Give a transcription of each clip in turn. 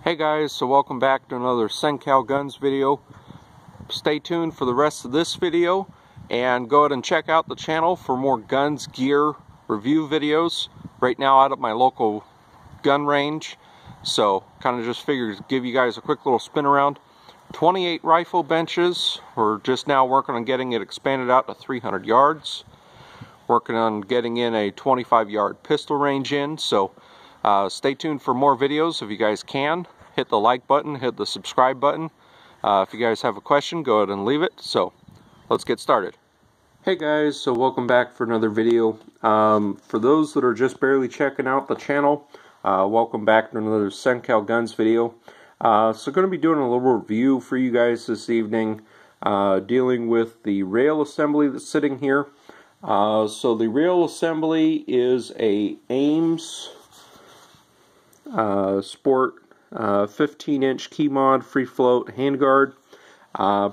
Hey guys, so welcome back to another Handguard Guns video. Stay tuned for the rest of this video and go ahead and check out the channel for more guns, gear, review videos. Right now out at my local gun range, so kind of just figured to give you guys a quick little spin around. 28 rifle benches. We're just now working on getting it expanded out to 300 yards. Working on getting in a 25-yard pistol range in, so stay tuned for more videos if you guys can. Hit the like button, hit the subscribe button. If you guys have a question, go ahead and leave it. So let's get started. Hey guys, so welcome back for another video. For those that are just barely checking out the channel, welcome back to another Handguard Guns video. So going to be doing a little review for you guys this evening, dealing with the rail assembly that's sitting here. So the rail assembly is a Ames Sport 15-inch key mod free float handguard.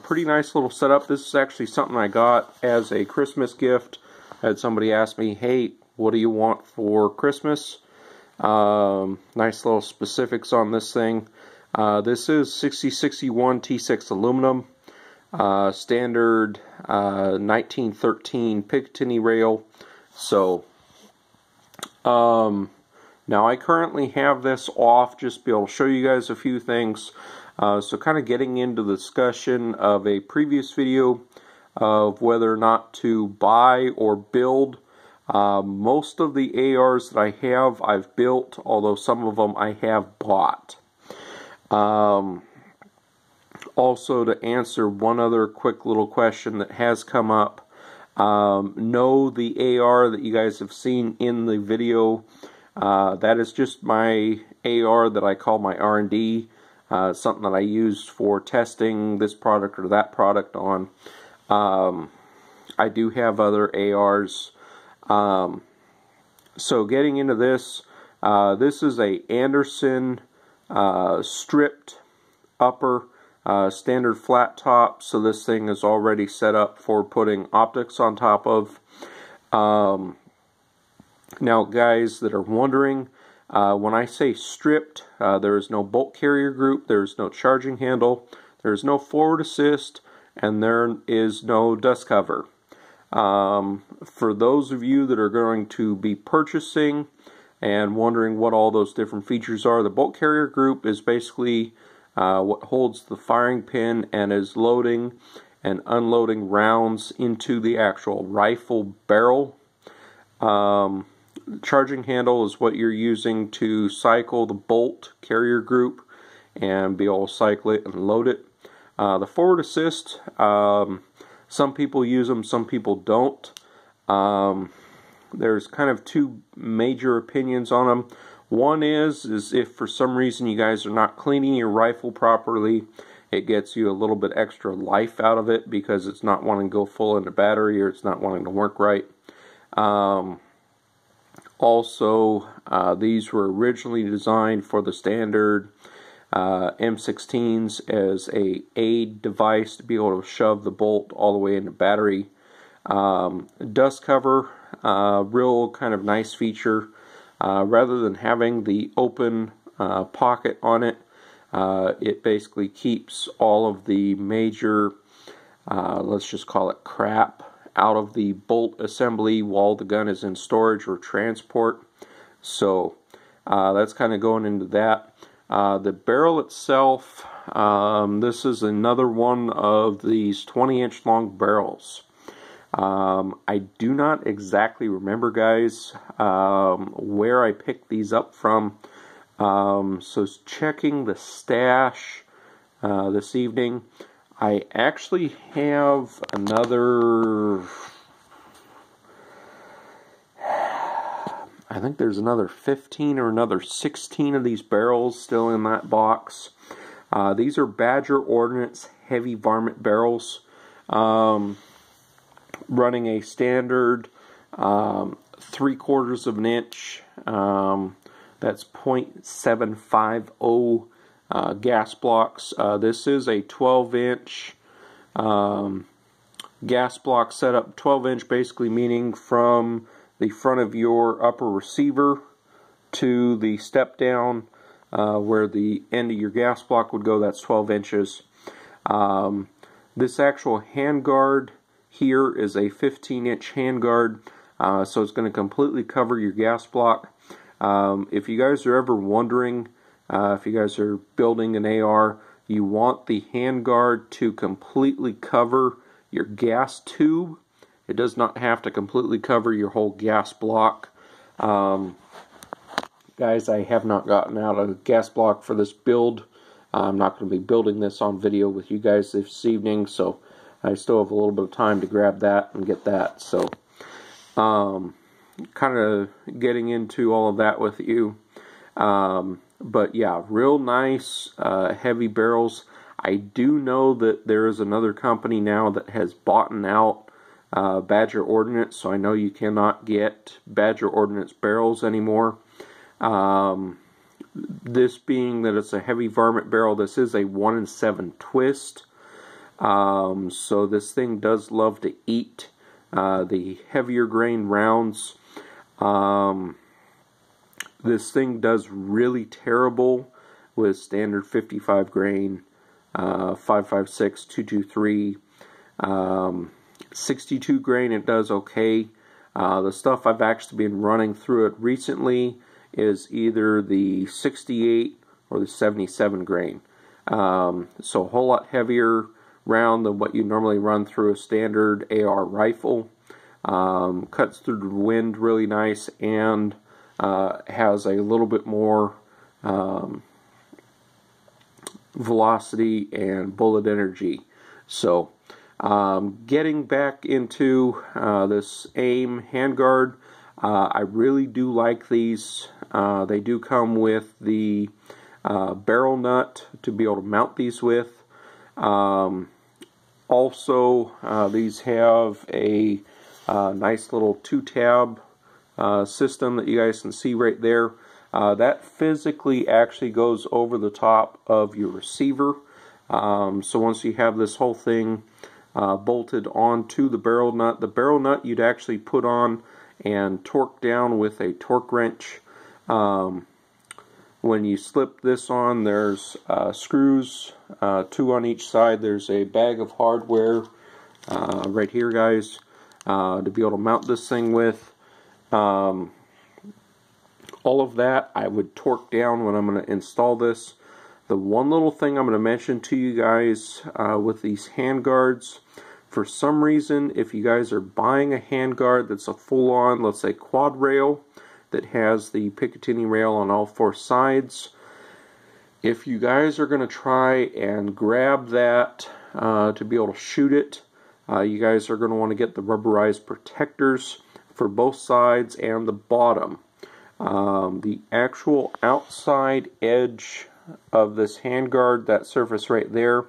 Pretty nice little setup. This is actually something I got as a Christmas gift. I had somebody ask me, hey, what do you want for Christmas? Nice little specifics on this thing. This is 6061 T6 aluminum, standard 1913 Picatinny rail. So now I currently have this off just to be able to show you guys a few things. So kind of getting into the discussion of a previous video of whether or not to buy or build. Most of the ARs that I have, I've built, although some of them I have bought. Also, to answer one other quick little question that has come up, no, the AR that you guys have seen in the video, that is just my AR that I call my R&D, something that I use for testing this product or that product on. I do have other ARs. So getting into this, this is a Anderson stripped upper, standard flat top, so this thing is already set up for putting optics on top of. Now guys that are wondering, when I say stripped, there is no bolt carrier group, there is no charging handle, there is no forward assist, and there is no dust cover. For those of you that are going to be purchasing and wondering what all those different features are, the bolt carrier group is basically what holds the firing pin and is loading and unloading rounds into the actual rifle barrel. Charging handle is what you're using to cycle the bolt carrier group and be able to cycle it and load it. The forward assist, some people use them, some people don't. There's kind of two major opinions on them. One is if for some reason you guys are not cleaning your rifle properly, it gets you a little bit extra life out of it because it's not wanting to go full into battery or it's not wanting to work right. Also, these were originally designed for the standard M16s as a aid device to be able to shove the bolt all the way into battery. Dust cover, real kind of nice feature. Rather than having the open pocket on it, it basically keeps all of the major, let's just call it crap, out of the bolt assembly while the gun is in storage or transport. So that's kind of going into that. The barrel itself, this is another one of these 20-inch long barrels. I do not exactly remember, guys, where I picked these up from. So checking the stash this evening, I actually have another, I think there's another 15 or another 16 of these barrels still in that box. These are Badger Ordnance heavy varmint barrels, running a standard 3/4 of an inch, that's .750 gas blocks. This is a 12-inch gas block setup. 12-inch basically meaning from the front of your upper receiver to the step down where the end of your gas block would go. That's 12 inches. This actual handguard here is a 15-inch handguard, so it's going to completely cover your gas block. If you guys are ever wondering, if you guys are building an AR, you want the handguard to completely cover your gas tube. It does not have to completely cover your whole gas block. Guys, I have not gotten out a gas block for this build. I'm not going to be building this on video with you guys this evening, so I still have a little bit of time to grab that and get that. So, kind of getting into all of that with you. But yeah, real nice heavy barrels. I do know that there is another company now that has bought out Badger Ordnance, so I know you cannot get Badger Ordnance barrels anymore. This being that it's a heavy varmint barrel, this is a 1-in-7 twist. So this thing does love to eat the heavier grain rounds. This thing does really terrible with standard 55 grain, 5.56, 223, 62 grain. It does okay. The stuff I've actually been running through it recently is either the 68 or the 77 grain. So a whole lot heavier round than what you normally run through a standard AR rifle. Cuts through the wind really nice, and has a little bit more velocity and bullet energy. So getting back into this AIM handguard, I really do like these. They do come with the barrel nut to be able to mount these with. Also, these have a nice little 2-tab system that you guys can see right there. That physically actually goes over the top of your receiver. So once you have this whole thing bolted onto the barrel nut you'd actually put on and torque down with a torque wrench. When you slip this on, there's screws, 2 on each side. There's a bag of hardware right here, guys, to be able to mount this thing with. All of that I would torque down when I'm going to install this. The one little thing I'm going to mention to you guys with these handguards, for some reason, if you guys are buying a handguard that's a full-on, let's say, quad rail that has the Picatinny rail on all 4 sides, if you guys are going to try and grab that to be able to shoot it, you guys are going to want to get the rubberized protectors for both sides and the bottom. The actual outside edge of this handguard, that surface right there,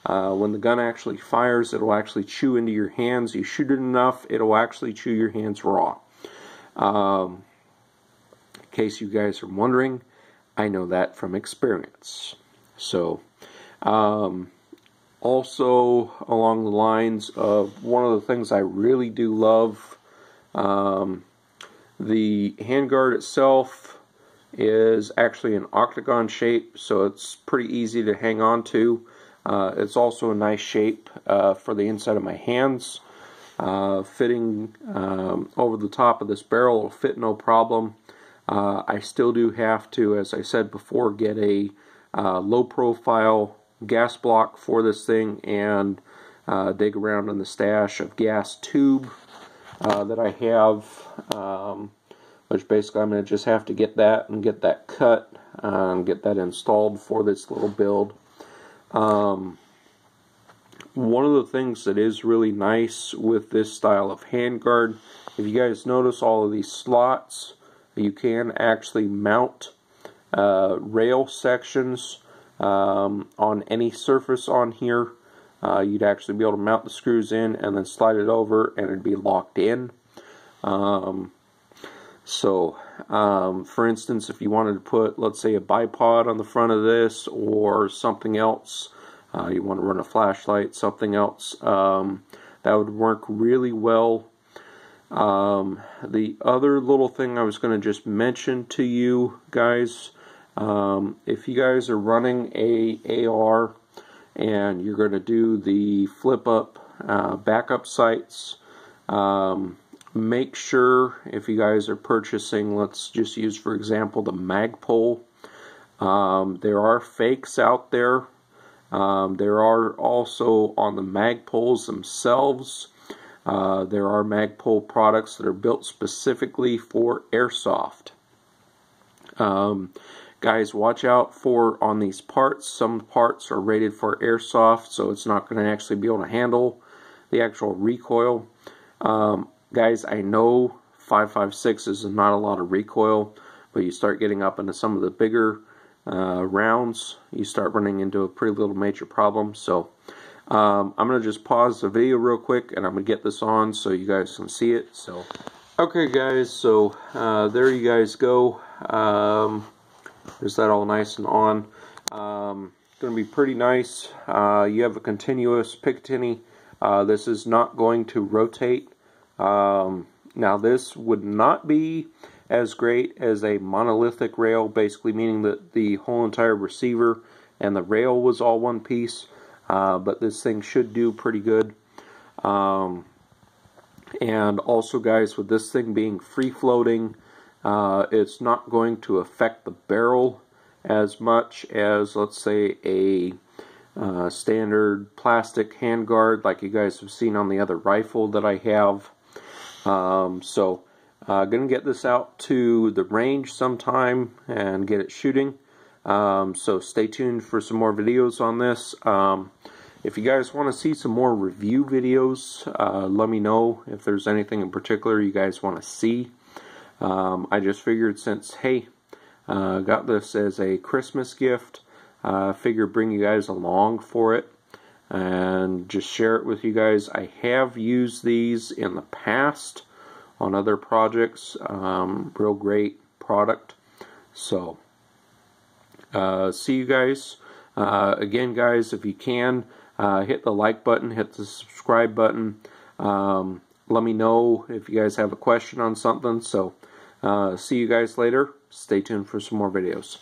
when the gun actually fires, it'll actually chew into your hands. You shoot it enough, it'll actually chew your hands raw. In case you guys are wondering, I know that from experience. So, also along the lines of one of the things I really do love, the handguard itself is actually an octagon shape, so it's pretty easy to hang on to. It's also a nice shape for the inside of my hands. Fitting over the top of this barrel will fit no problem. I still do have to, as I said before, get a low profile gas block for this thing and dig around in the stash of gas tube that I have, which basically I'm going to just have to get that and get that cut and get that installed for this little build. One of the things that is really nice with this style of handguard, if you guys notice all of these slots, you can actually mount rail sections on any surface on here. You'd actually be able to mount the screws in and then slide it over and it'd be locked in. For instance, if you wanted to put, let's say, a bipod on the front of this or something else, you want to run a flashlight, something else, that would work really well. The other little thing I was going to just mention to you guys, If you guys are running a AR and you're going to do the flip up backup sights, make sure if you guys are purchasing, let's just use for example the Magpul. There are fakes out there. There are also on the Magpuls themselves. There are Magpul products that are built specifically for airsoft. Guys, watch out for on these parts. Some parts are rated for airsoft, so it's not going to actually be able to handle the actual recoil. Guys, I know 5.56 is not a lot of recoil, but you start getting up into some of the bigger rounds, you start running into a pretty little major problem. So I'm going to just pause the video real quick, and I'm going to get this on so you guys can see it. So, okay guys, so there you guys go. There's that all nice and on. Going to be pretty nice. You have a continuous Picatinny. This is not going to rotate. Now this would not be as great as a monolithic rail, basically meaning that the whole entire receiver and the rail was all one piece, but this thing should do pretty good. And also guys, with this thing being free floating, it's not going to affect the barrel as much as, let's say, a standard plastic handguard like you guys have seen on the other rifle that I have. Gonna get this out to the range sometime and get it shooting. So stay tuned for some more videos on this. If you guys want to see some more review videos, let me know if there's anything in particular you guys want to see. I just figured since, hey, got this as a Christmas gift, figured bring you guys along for it and just share it with you guys. I have used these in the past on other projects. Real great product. So see you guys. Again guys, if you can, hit the like button, hit the subscribe button. Let me know if you guys have a question on something. So see you guys later. Stay tuned for some more videos.